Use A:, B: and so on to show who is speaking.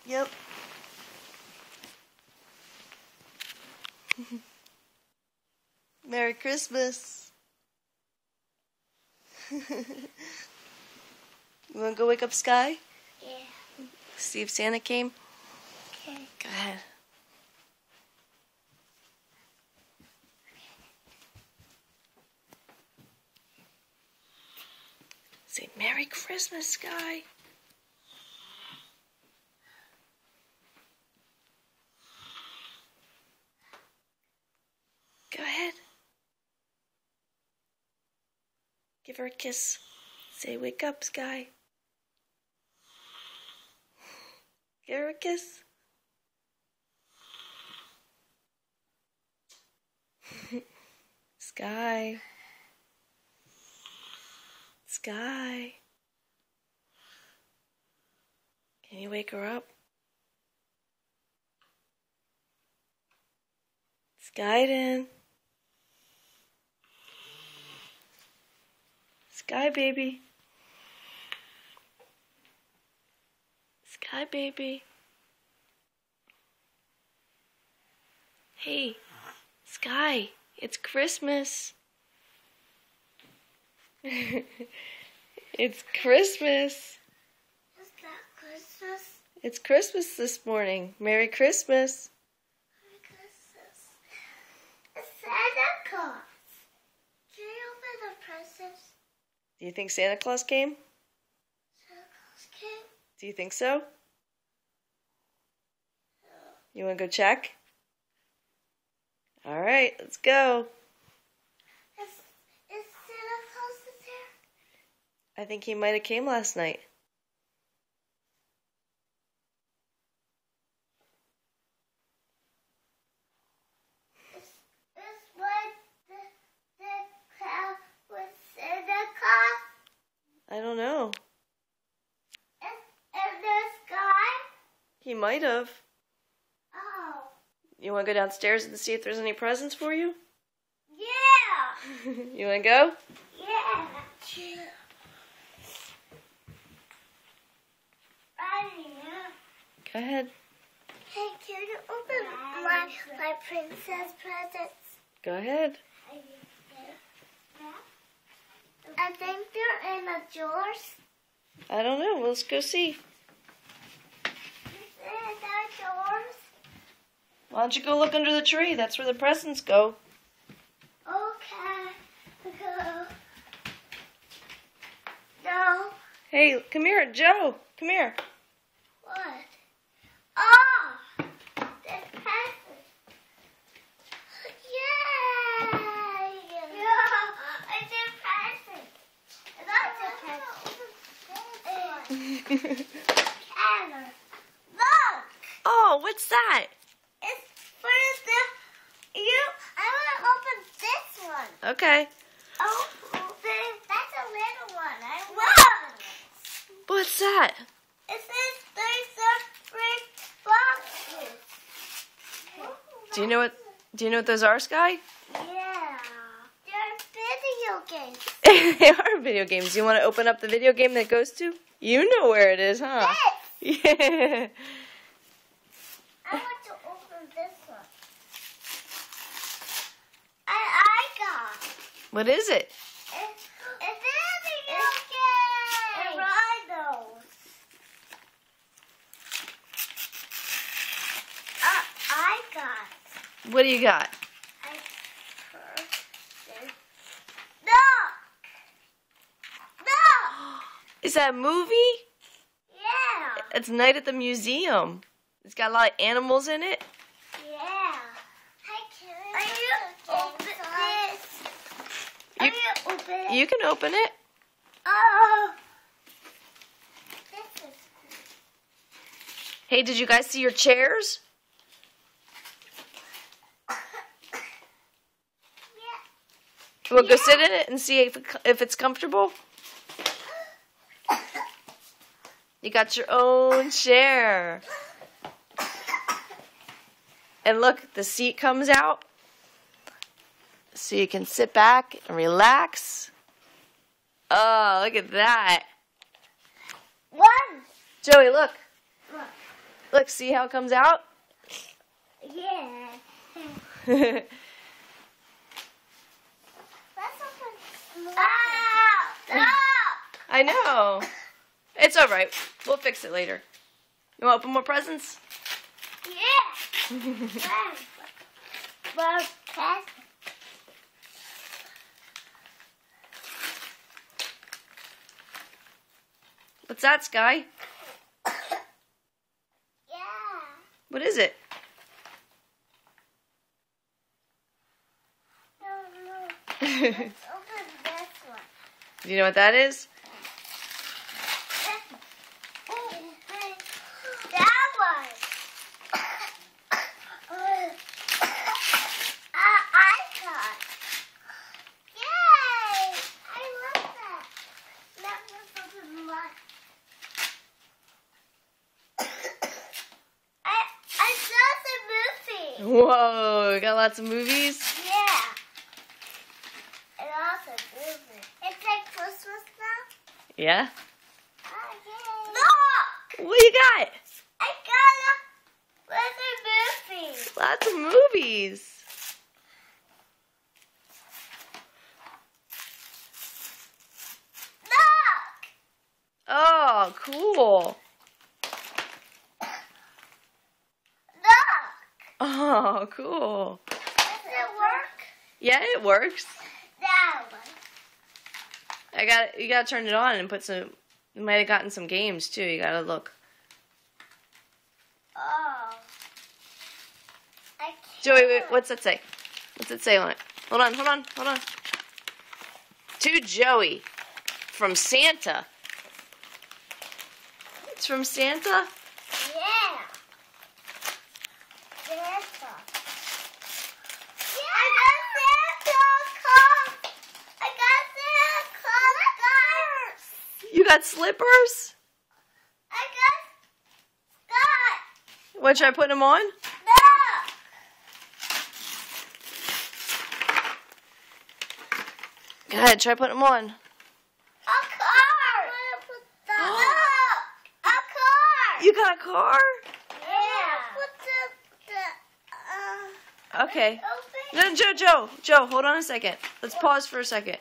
A: Yep. Merry Christmas. You want to go wake up Sky?
B: Yeah.
A: See if Santa came?
B: Okay.
A: Go ahead. Say Merry Christmas, Sky. Go ahead. Give her a kiss. Say, wake up, Sky. Give her a kiss. Sky. Sky. Can you wake her up? Skyden. Sky baby. Sky baby. Hey, Sky, it's Christmas. It's Christmas.
B: Is that Christmas?
A: It's Christmas this morning. Merry Christmas.
B: Merry Christmas. It's Santa Claus. Can you open the presents?
A: Do you think Santa Claus came?
B: Santa Claus came?
A: Do you think so? You want to go check? All right, let's go.
B: Is Santa Claus here?
A: I think he might have came last night.
B: Is what the cloud with Santa Claus?
A: I don't know.
B: In the sky?
A: He might have.
B: Oh.
A: You want to go downstairs and see if there's any presents for you?
B: Yeah.
A: You want to go?
B: Yeah.
A: Go ahead.
B: Hey, can you open my princess presents?
A: Go ahead.
B: I think they're in the drawers.
A: I don't know. Let's go see.
B: Is it in the drawers?
A: Why don't you go look under the tree? That's where the presents go.
B: Okay. No.
A: Hey, come here, Joe. Come here.
B: What? Oh! The present. Yay! Yeah, it's a present. That's a present. Camera. Look!
A: Oh, what's that?
B: It's for I want to open this one.
A: Okay.
B: Oh, that's a little one. I want it.
A: What's that?
B: It says there's a 3 boxes.
A: Do you know what those are, Sky?
B: Yeah. They're video games.
A: They are video games. You want to open up the video game that goes to? You know where it is, huh?
B: This.
A: Yeah.
B: I want to open this one. I got.
A: What is it?
B: It's a video game. Rhinos. I got.
A: What do you got?
B: I heard this. No. No.
A: Is that a movie?
B: Yeah.
A: It's Night at the Museum. It's got a lot of animals in it.
B: Yeah. Are you open this? Are you open it?
A: You can open it.
B: Oh. This is cool.
A: Hey, did you guys see your chairs?
B: Yeah.
A: We'll go sit in it and see if it's comfortable. You got your own chair. And look, the seat comes out. So you can sit back and relax. Oh, look at that.
B: One.
A: Joey, look.
B: Look.
A: Look, see how it comes out?
B: Yeah.
A: I know. It's all right. We'll fix it later. You want to open more presents?
B: Yeah.
A: What's that, Sky?
B: Yeah.
A: What is it?
B: No. Let's open this one.
A: Do you know what that is?
B: That one. Icon. Yay! I love that. Let's open one. I saw the movie.
A: Whoa, we got lots of movies.
B: Yeah. And also movie. It's like Christmas now.
A: Yeah?
B: Oh, yay. Look!
A: What you got?
B: I got a movie.
A: Lots of movies.
B: Look!
A: Oh, cool.
B: Look!
A: Oh, cool.
B: Does it work?
A: Yeah, it works.
B: That one.
A: You gotta turn it on and put some. You might have gotten some games too. You gotta look.
B: Oh. I can't.
A: Joey, wait, what's that say? What's it say on it? Hold on. To Joey from Santa. It's from Santa?
B: Yeah. Santa. Yeah, I got Santa.
A: You got slippers?
B: I got Scott.
A: What, should I put them on?
B: Look.
A: Go ahead, try putting them on.
B: A car. Look. A car.
A: You got a car?
B: Yeah.
A: Okay.
B: Open.
A: No, Joe, hold on a second. Let's pause for a second.